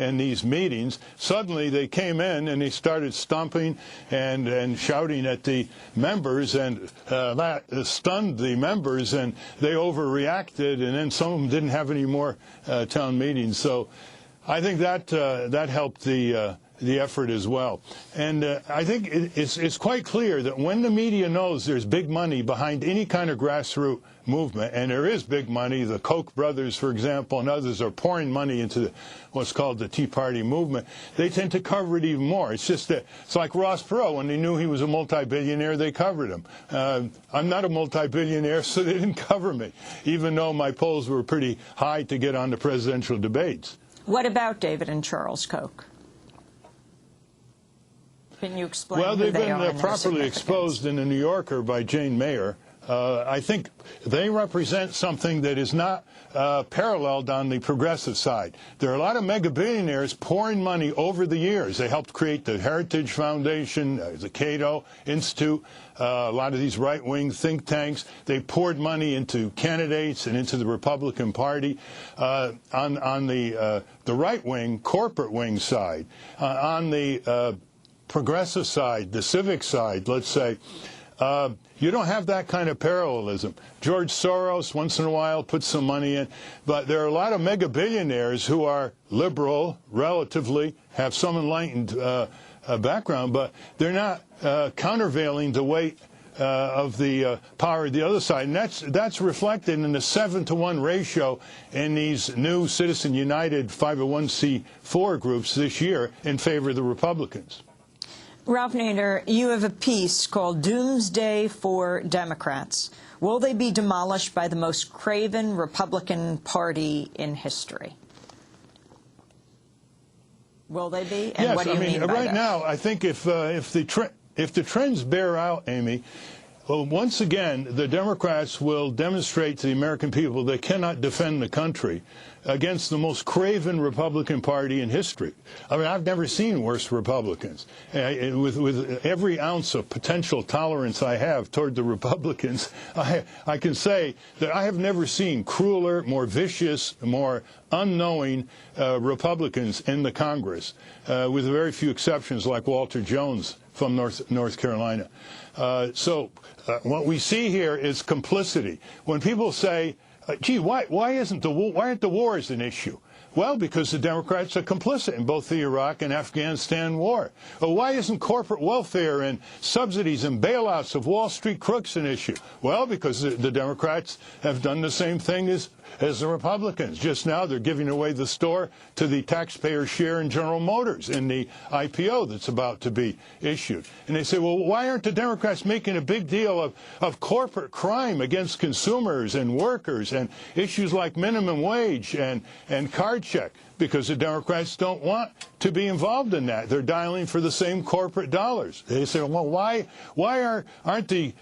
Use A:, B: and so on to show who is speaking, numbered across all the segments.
A: and these meetings. Suddenly they came in and they started stomping and shouting at the members, and that stunned the members, and they overreacted, and then some of them didn't have any more town meetings. So I think that that helped the effort as well. And I think it's quite clear that when the media knows there's big money behind any kind of grassroots movement, and there is big money, the Koch brothers, for example, and others are pouring money into what's called the Tea Party movement, they tend to cover it even more. It's just that it's like Ross Perot. When they knew he was a multi-billionaire, they covered him. I'm not a multi-billionaire, so they didn't cover me, even though my polls were pretty high to get on the presidential debates.
B: What about David and Charles Koch? Can you explain
A: Well, they've been
B: and
A: properly exposed in the New Yorker by Jane Mayer. I think they represent something that is not paralleled on the progressive side. There are a lot of mega-billionaires pouring money over the years. They helped create the Heritage Foundation, the Cato Institute, a lot of these right-wing think tanks. They poured money into candidates and into the Republican Party. On the right-wing, corporate wing side, on the progressive side, the civic side, let's say, you don't have that kind of parallelism. George Soros, once in a while, puts some money in, but there are a lot of mega-billionaires who are liberal, relatively, have some enlightened background, but they're not countervailing the weight of the power of the other side. And that's reflected in the 7-to-1 ratio in these new Citizen United 501c4 groups this year in favor of the Republicans.
B: Ralph Nader, you have a piece called Doomsday for Democrats. Will they be demolished by the most craven Republican Party in history? Will they be? And
A: yes,
B: what do you mean by
A: right
B: that?
A: now, I think if the trends bear out, Amy, well, once again, the Democrats will demonstrate to the American people they cannot defend the country against the most craven Republican Party in history. I mean, I've never seen worse Republicans. With every ounce of potential tolerance I have toward the Republicans, I can say that I have never seen crueler, more vicious, more unknowing Republicans in the Congress, with very few exceptions like Walter Jones from North Carolina. So what we see here is complicity. When people say, gee, why aren't the wars an issue? Well, because the Democrats are complicit in both the Iraq and Afghanistan war. Well, why isn't corporate welfare and subsidies and bailouts of Wall Street crooks an issue? Well, because the Democrats have done the same thing as the Republicans. Just now they're giving away the store to the taxpayer share in General Motors in the IPO that's about to be issued. And they say, well, why aren't the Democrats making a big deal of corporate crime against consumers and workers and issues like minimum wage and card check? Because the Democrats don't want to be involved in that. They're dialing for the same corporate dollars. They say, well, why aren't the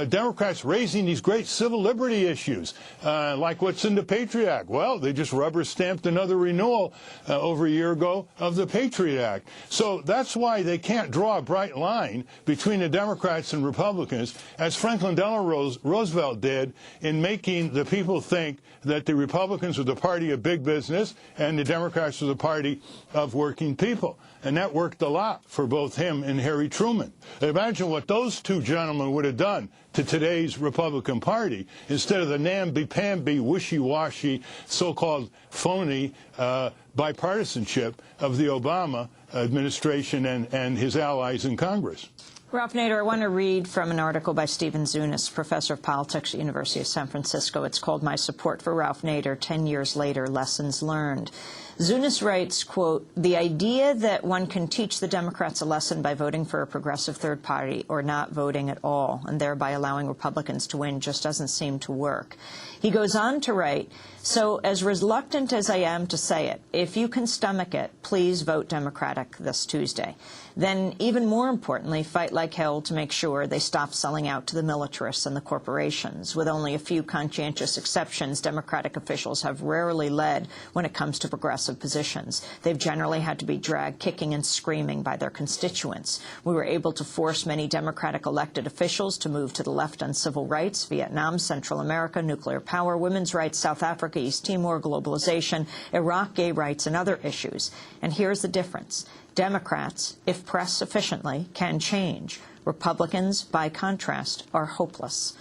A: Democrats raising these great civil liberty issues, like what's in the Patriot Act? Well, they just rubber-stamped another renewal over a year ago of the Patriot Act. So that's why they can't draw a bright line between the Democrats and Republicans, as Franklin Delano Roosevelt did in making the people think that the Republicans were the party of big business and the Democrats were the party of working people. And that worked a lot for both him and Harry Truman. Imagine what those two gentlemen would have done to today's Republican Party instead of the namby-pamby, wishy-washy, so-called phony bipartisanship of the Obama administration and his allies in Congress.
B: Ralph Nader, I want to read from an article by Stephen Zunis, professor of politics at the University of San Francisco. It's called My Support for Ralph Nader, 10 Years Later, Lessons Learned. Zunis writes, quote, the idea that one can teach the Democrats a lesson by voting for a progressive third party or not voting at all, and thereby allowing Republicans to win, just doesn't seem to work. He goes on to write, so as reluctant as I am to say it, if you can stomach it, please vote Democratic this Tuesday. Then, even more importantly, fight like hell to make sure they stop selling out to the militarists and the corporations. With only a few conscientious exceptions, Democratic officials have rarely led when it comes to progressive progressive positions. They've generally had to be dragged kicking and screaming by their constituents. We were able to force many Democratic elected officials to move to the left on civil rights, Vietnam, Central America, nuclear power, women's rights, South Africa, East Timor, globalization, Iraq, gay rights, and other issues. And here's the difference. Democrats, if pressed sufficiently, can change. Republicans, by contrast, are hopeless.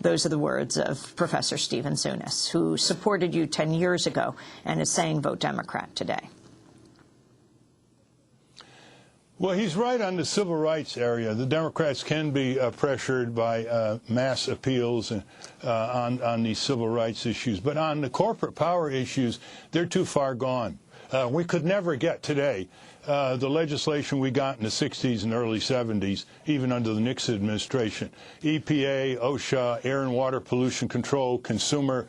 B: Those are the words of Professor Stephen Zunis, who supported you 10 years ago and is saying vote Democrat today.
A: Well, he's right on the civil rights area. The Democrats can be pressured by mass appeals on these civil rights issues. But on the corporate power issues, they're too far gone. We could never get today the legislation we got in the 60s and early 70s, even under the Nixon administration. EPA, OSHA, air and water pollution control, consumer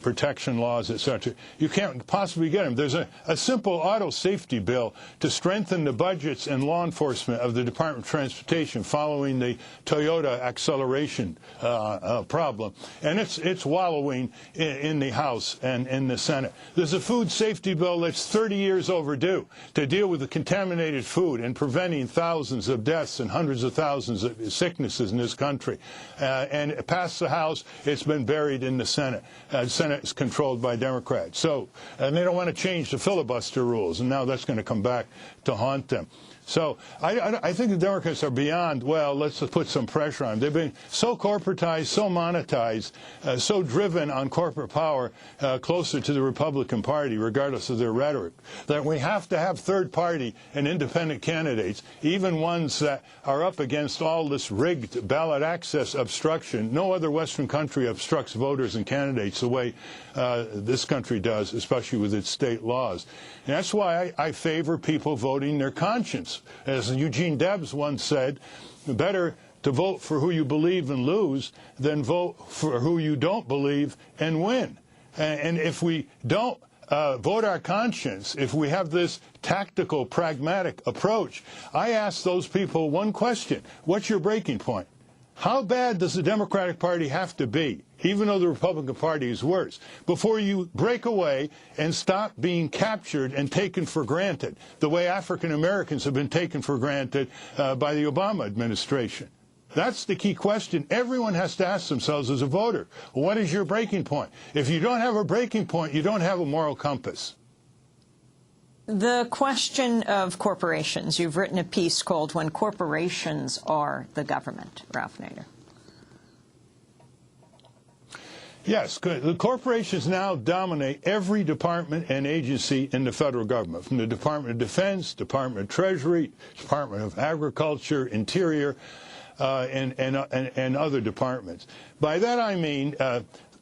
A: protection laws, etc. You can't possibly get them. There's a simple auto safety bill to strengthen the budgets and law enforcement of the Department of Transportation following the Toyota acceleration problem. And it's wallowing in the House and in the Senate. There's a food safety bill that's 30 years overdue to deal with the contaminated food and preventing thousands of deaths and hundreds of thousands of sicknesses in this country. And it passed the House. It's been buried in the Senate. The Senate is controlled by Democrats. So, and they don't want to change the filibuster rules, and now that's going to come back to haunt them. So I think the Democrats are beyond, well, let's put some pressure on them. They've been so corporatized, so monetized, so driven on corporate power closer to the Republican Party, regardless of their rhetoric, that we have to have third-party and independent candidates, even ones that are up against all this rigged ballot access obstruction. No other Western country obstructs voters and candidates the way this country does, especially with its state laws. And that's why I favor people voting their conscience. As Eugene Debs once said, better to vote for who you believe and lose than vote for who you don't believe and win. And if we don't vote our conscience, if we have this tactical, pragmatic approach, I ask those people one question. What's your breaking point? How bad does the Democratic Party have to be, even though the Republican Party is worse, before you break away and stop being captured and taken for granted, the way African Americans have been taken for granted by the Obama administration? That's the key question everyone has to ask themselves as a voter. What is your breaking point? If you don't have a breaking point, you don't have a moral compass.
B: The question of corporations. You've written a piece called When Corporations Are the Government, Ralph Nader.
A: Yes, good. The corporations now dominate every department and agency in the federal government, from the Department of Defense, Department of Treasury, Department of Agriculture, Interior, and other departments. By that I mean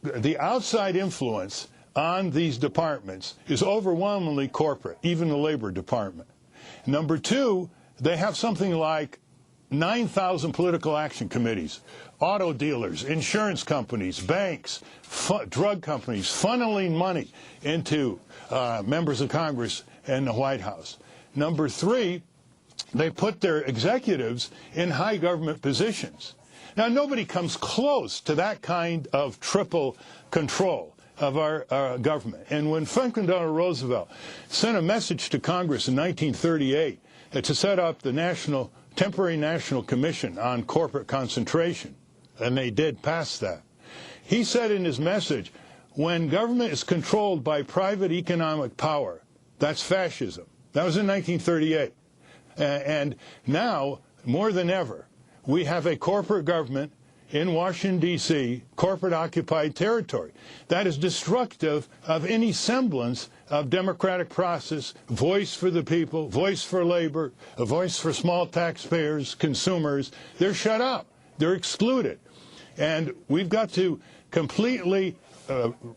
A: the outside influence on these departments is overwhelmingly corporate, even the Labor Department. Number two, they have something like 9,000 political action committees, auto dealers, insurance companies, banks, drug companies, funneling money into members of Congress and the White House. Number three, they put their executives in high government positions. Now, nobody comes close to that kind of triple control of our government. And when Franklin Delano Roosevelt sent a message to Congress in 1938 to set up the Temporary National Commission on Corporate Concentration, and they did pass that, he said in his message, when government is controlled by private economic power, that's fascism. That was in 1938. And now, more than ever, we have a corporate government in Washington, D.C., corporate-occupied territory. That is destructive of any semblance of democratic process, voice for the people, voice for labor, a voice for small taxpayers, consumers. They're shut out. They're excluded. And we've got to completely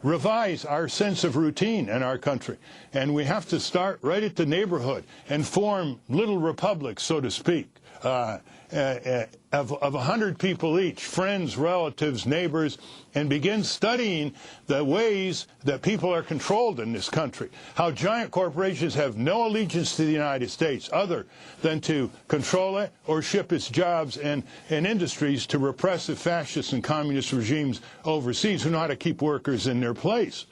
A: revise our sense of routine in our country. And we have to start right at the neighborhood and form little republics, so to speak, of 100 people each, friends, relatives, neighbors, and begin studying the ways that people are controlled in this country, how giant corporations have no allegiance to the United States other than to control it or ship its jobs and industries to repressive fascist and communist regimes overseas who know how to keep workers in their place.